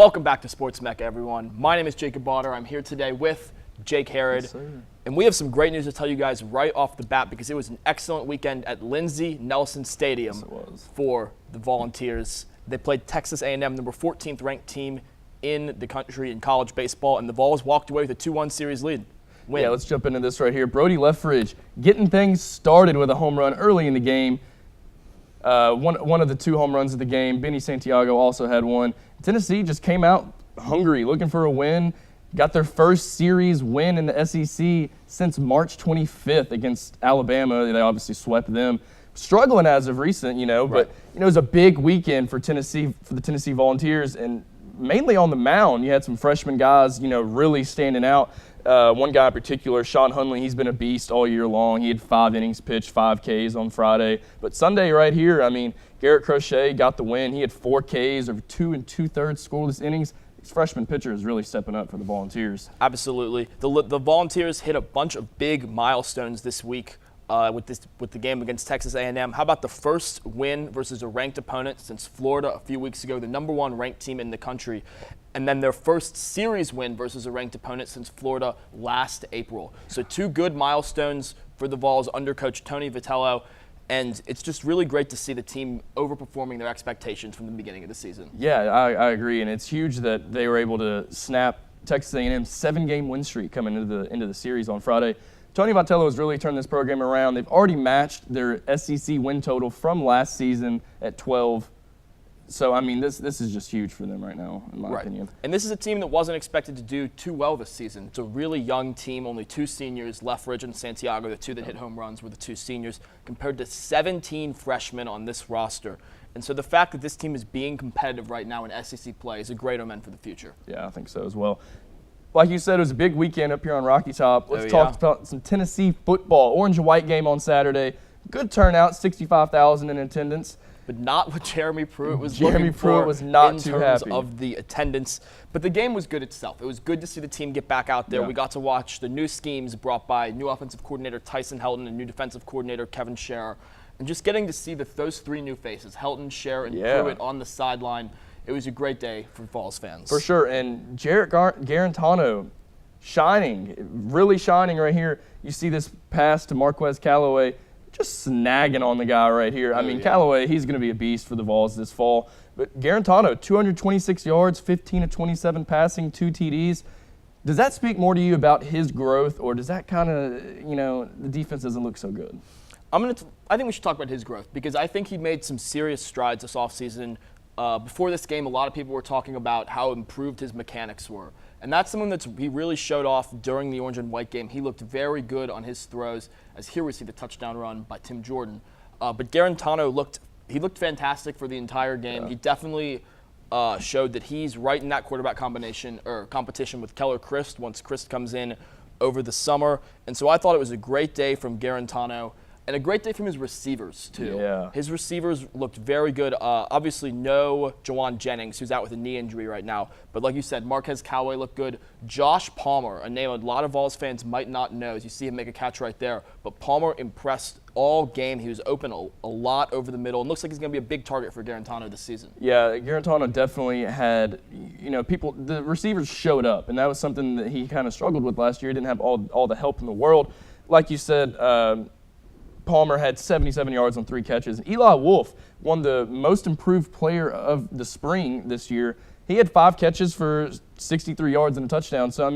Welcome back to Sports Mecca, everyone. My name is Jacob Bauder. I'm here today with Jake Harrod. Yes, sir. And we have some great news to tell you guys right off the bat because it was an excellent weekend at Lindsey Nelson Stadium for the Volunteers. They played Texas A&M, number 14th ranked team in the country in college baseball, and the Vols walked away with a 2-1 series lead. Win. Yeah, let's jump into this right here. Brody Leffridge getting things started with a home run early in the game. One of the 2 home runs of the game. Benny Santiago also had one. Tennessee just came out hungry, looking for a win. Got their first series win in the SEC since March 25th against Alabama. They obviously swept them. Struggling as of recent, but it was a big weekend for Tennessee, for the Tennessee Volunteers, and mainly on the mound. You had some freshman guys, really standing out. One guy in particular, Sean Hunley, he's been a beast all year long. He had 5 innings pitched, 5 Ks on Friday. But Sunday right here, Garrett Crochet got the win. He had 4 Ks over 2 2/3 scoreless innings. This freshman pitcher is really stepping up for the Volunteers. Absolutely. The Volunteers hit a bunch of big milestones this week with the game against Texas A&M. How about the first win versus a ranked opponent since Florida a few weeks ago, the number 1 ranked team in the country, and then their first series win versus a ranked opponent since Florida last April. So 2 good milestones for the Vols under Coach Tony Vitello. And it's just really great to see the team overperforming their expectations from the beginning of the season. Yeah, I agree, and it's huge that they were able to snap Texas A&M's 7-game win streak coming into the series on Friday. Tony Vitello has really turned this program around. They've already matched their SEC win total from last season at 12. So, this is just huge for them right now, in my opinion. And this is a team that wasn't expected to do too well this season. It's a really young team, only 2 seniors, Leffridge and Santiago, the 2 that hit home runs were the 2 seniors, compared to 17 freshmen on this roster. And so the fact that this team is being competitive right now in SEC play is a great omen for the future. Yeah, I think so as well. Like you said, it was a big weekend up here on Rocky Top. Let's talk about some Tennessee football. Orange and white game on Saturday. Good turnout, 65,000 in attendance. But not what Jeremy Pruitt was Jeremy Pruitt was not too happy in terms of the attendance. But the game was good itself. It was good to see the team get back out there. Yeah. We got to watch the new schemes brought by new offensive coordinator Tyson Helton and new defensive coordinator Kevin Scherer. And just getting to see those 3 new faces, Helton, Scherer, and Pruitt on the sideline, it was a great day for Vols fans. For sure. And Jarrett Garantano shining, really shining right here. You see this pass to Marquez Callaway, just snagging on the guy right here. Callaway, he's going to be a beast for the Vols this fall. But Garantano, 226 yards, 15 of 27 passing, 2 TDs. Does that speak more to you about his growth, or does that kind of, the defense doesn't look so good? I think we should talk about his growth because I think he made some serious strides this offseason. Before this game, a lot of people were talking about how improved his mechanics were. And that's something that he really showed off during the orange and white game. He looked very good on his throws, as here we see the touchdown run by Tim Jordan. But Garantano looked fantastic for the entire game. Yeah. He definitely showed that he's right in that quarterback competition with Keller Christ once Christ comes in over the summer. And so I thought it was a great day from Garantano. And a great day from his receivers, too. Yeah. His receivers looked very good. Obviously, no Jawan Jennings, who's out with a knee injury right now. But like you said, Marquez Callaway looked good. Josh Palmer, a name a lot of Vols fans might not know, as you see him make a catch right there. But Palmer impressed all game. He was open a lot over the middle. And looks like he's going to be a big target for Garantano this season. Yeah, Garantano definitely had, the receivers showed up. And that was something that he kind of struggled with last year. He didn't have all the help in the world. Like you said, Palmer had 77 yards on 3 catches. Eli Wolf won the most improved player of the spring this year. He had 5 catches for 63 yards and a touchdown. So,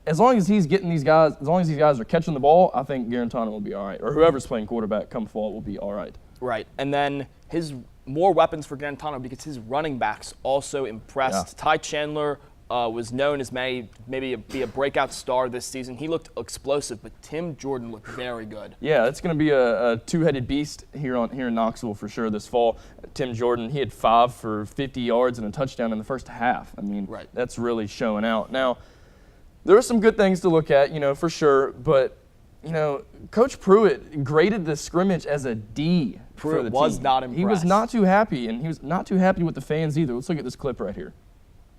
as long as he's getting these guys, as long as these guys are catching the ball, I think Garantano will be all right. Or whoever's playing quarterback come fall will be all right. Right. And then his more weapons for Garantano because his running backs also impressed. Yeah. Ty Chandler was known as maybe be a breakout star this season. He looked explosive, but Tim Jordan looked very good. Yeah, it's going to be a 2-headed beast here in Knoxville for sure this fall. Tim Jordan, he had 5 for 50 yards and a touchdown in the first half. That's really showing out. Now, there are some good things to look at, for sure, but Coach Pruitt graded the scrimmage as a D. Pruitt was not impressed. He was not too happy, and he was not too happy with the fans either. Let's look at this clip right here.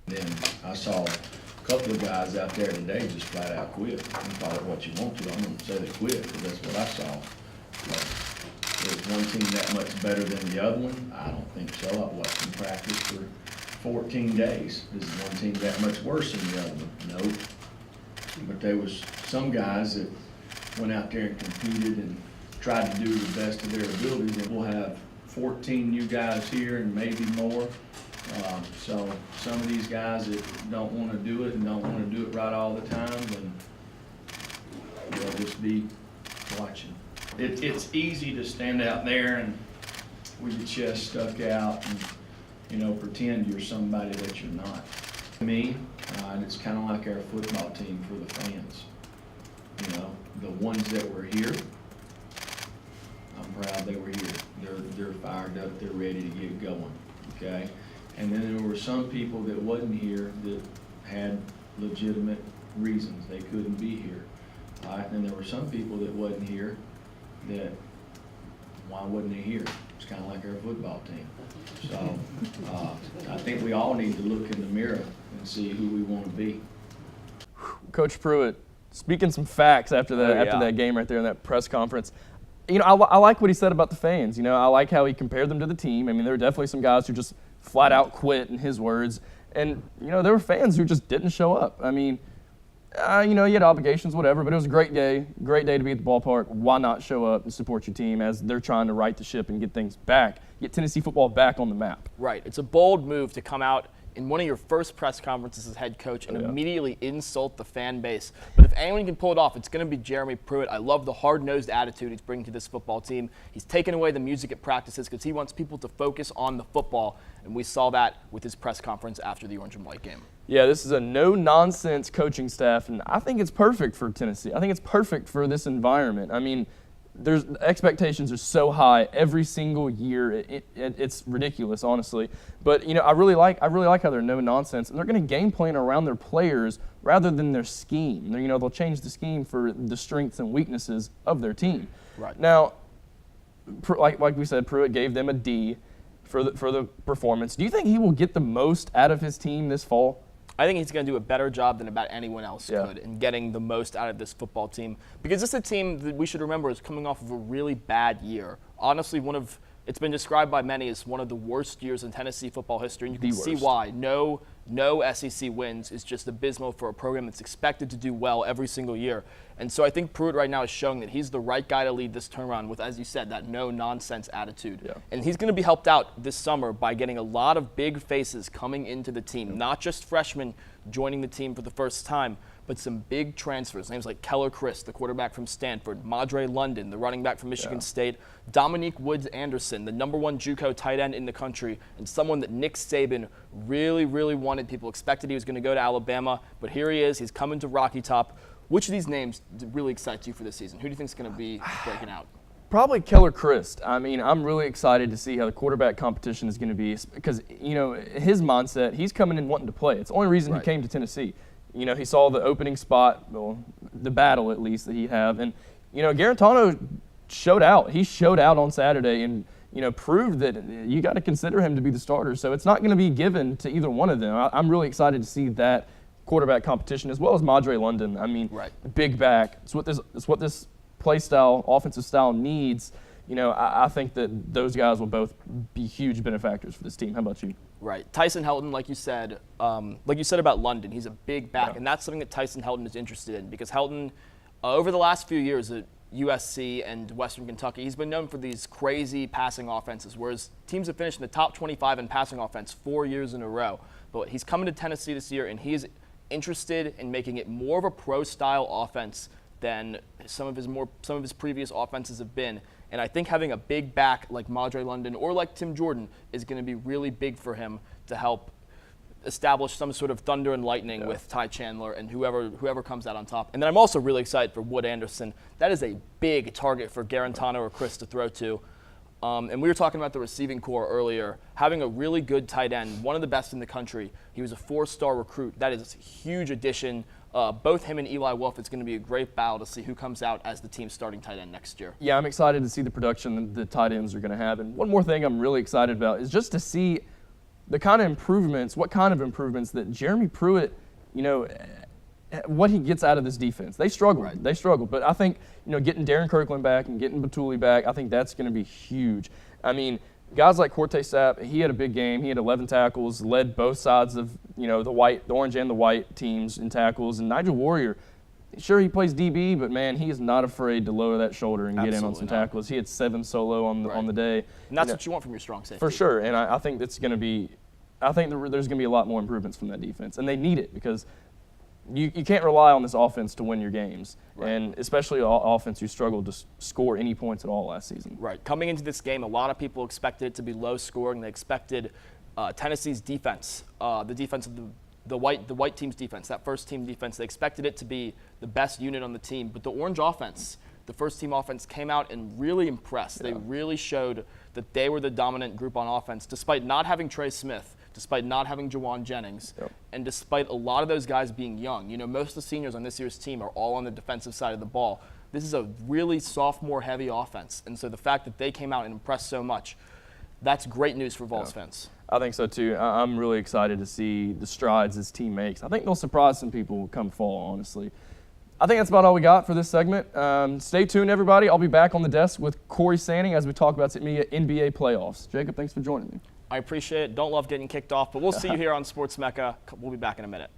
Then I saw a couple of guys out there today just flat out quit. You call it what you want to. I'm going to say they quit because that's what I saw. But is one team that much better than the other one? I don't think so. I've watched them practice for 14 days. Is one team that much worse than the other one? Nope. But there was some guys that went out there and competed and tried to do the best of their abilities, and we'll have 14 new guys here and maybe more. So some of these guys that don't want to do it and don't want to do it right all the time, then they'll just be watching. It's easy to stand out there and with your chest stuck out and, you know, pretend you're somebody that you're not. To me, and it's kind of like our football team for the fans. You know, the ones that were here, I'm proud they were here. They're fired up. They're ready to get going. Okay, and then there were some people that wasn't here that had legitimate reasons they couldn't be here. All right, and then there were some people that wasn't here that why wasn't they here? It's kind of like our football team. So I think we all need to look in the mirror and see who we want to be. Coach Pruitt, speaking some facts after that game right there in that press conference. You know, I like what he said about the fans. You know, I like how he compared them to the team. I mean, there were definitely some guys who just flat out quit, in his words. And, you know, there were fans who just didn't show up. I mean, you know, you had obligations, whatever, but it was a great day to be at the ballpark. Why not show up and support your team as they're trying to right the ship and get things back, get Tennessee football back on the map? Right. It's a bold move to come out in one of your first press conferences as head coach and immediately insult the fan base. But if anyone can pull it off, it's going to be Jeremy Pruitt. I love the hard-nosed attitude he's bringing to this football team. He's taken away the music at practices because he wants people to focus on the football, and we saw that with his press conference after the Orange and White game. Yeah, this is a no-nonsense coaching staff, and I think it's perfect for Tennessee. I think it's perfect for this environment. I mean, expectations are so high every single year. It's ridiculous, honestly. But you know, I really like how they're no nonsense, and they're going to game plan around their players rather than their scheme. You know, they'll change the scheme for the strengths and weaknesses of their team. Right. Now, like we said, Pruitt gave them a D for the performance. Do you think he will get the most out of his team this fall? I think he's going to do a better job than about anyone else could in getting the most out of this football team. Because this is a team that we should remember is coming off of a really bad year. Honestly, it's been described by many as one of the worst years in Tennessee football history, and you can see why. No SEC wins is just abysmal for a program that's expected to do well every single year. And so I think Pruitt right now is showing that he's the right guy to lead this turnaround with, as you said, that no-nonsense attitude. Yeah. And he's going to be helped out this summer by getting a lot of big faces coming into the team, not just freshmen joining the team for the first time, but some big transfers. Names like Keller Chris, the quarterback from Stanford, Madre London, the running back from Michigan State, Dominique Woods-Anderson, the #1 JUCO tight end in the country, and someone that Nick Saban really, really wanted. People expected he was going to go to Alabama, but here he is. He's coming to Rocky Top. Which of these names really excites you for this season? Who do you think is going to be breaking out? Probably Keller Christ. I mean, I'm really excited to see how the quarterback competition is going to be because, you know, his mindset, he's coming in wanting to play. It's the only reason he came to Tennessee. You know, he saw the opening spot, well, the battle at least that he'd have. And, you know, Garantano showed out. He showed out on Saturday and, you know, proved that you got to consider him to be the starter. So it's not going to be given to either one of them. I'm really excited to see that quarterback competition as well as Madre London. I mean, big back. It's what this play style, offensive style needs. You know, I think that those guys will both be huge benefactors for this team. How about you? Right. Tyson Helton, like you said about London, he's a big back, and that's something that Tyson Helton is interested in because Helton, over the last few years at USC and Western Kentucky, he's been known for these crazy passing offenses, whereas teams have finished in the top 25 in passing offense 4 years in a row. But he's coming to Tennessee this year, and he's interested in making it more of a pro-style offense than some of his previous offenses have been. And I think having a big back like Madre London or like Tim Jordan is going to be really big for him to help establish some sort of thunder and lightning with Ty Chandler and whoever comes out on top. And then I'm also really excited for Wood Anderson. That is a big target for Garantano or Chris to throw to. And we were talking about the receiving core earlier. Having a really good tight end, one of the best in the country. He was a 4-star recruit. That is a huge addition. Both him and Eli Wolf, it's going to be a great battle to see who comes out as the team's starting tight end next year. Yeah, I'm excited to see the production that the tight ends are going to have. And one more thing I'm really excited about is just to see what kind of improvements that Jeremy Pruitt, you know, what he gets out of this defense. They struggled. Right. They struggled. But I think, you know, getting Darren Kirkland back and getting Batuli back, I think that's going to be huge. I mean, guys like Cortez Sapp, he had a big game. He had 11 tackles, led both sides of the orange and the white teams in tackles. And Nigel Warrior, sure he plays DB, but man, he is not afraid to lower that shoulder and get in on some tackles. He had 7 solo on the day. And that's what you want from your strong safety. For sure, and I think it's going to be. I think there's going to be a lot more improvements from that defense, and they need it because you can't rely on this offense to win your games, and especially offense who struggled to score any points at all last season. Right. Coming into this game, a lot of people expected it to be low scoring. They expected Tennessee's defense, the defense of the white team's defense, that first team defense. They expected it to be the best unit on the team, but the orange offense, the first team offense, came out and really impressed. Yeah. They really showed that they were the dominant group on offense, despite not having Trey Smith, despite not having Jawan Jennings, and despite a lot of those guys being young. Most of the seniors on this year's team are all on the defensive side of the ball. This is a really sophomore-heavy offense, and so the fact that they came out and impressed so much, that's great news for Vols fans. I think so, too. I'm really excited to see the strides this team makes. I think they'll surprise some people come fall, honestly. I think that's about all we got for this segment. Stay tuned, everybody. I'll be back on the desk with Corey Sanning as we talk about NBA playoffs. Jacob, thanks for joining me. I appreciate it. Don't love getting kicked off, but we'll see you here on Sports Mecca. We'll be back in a minute.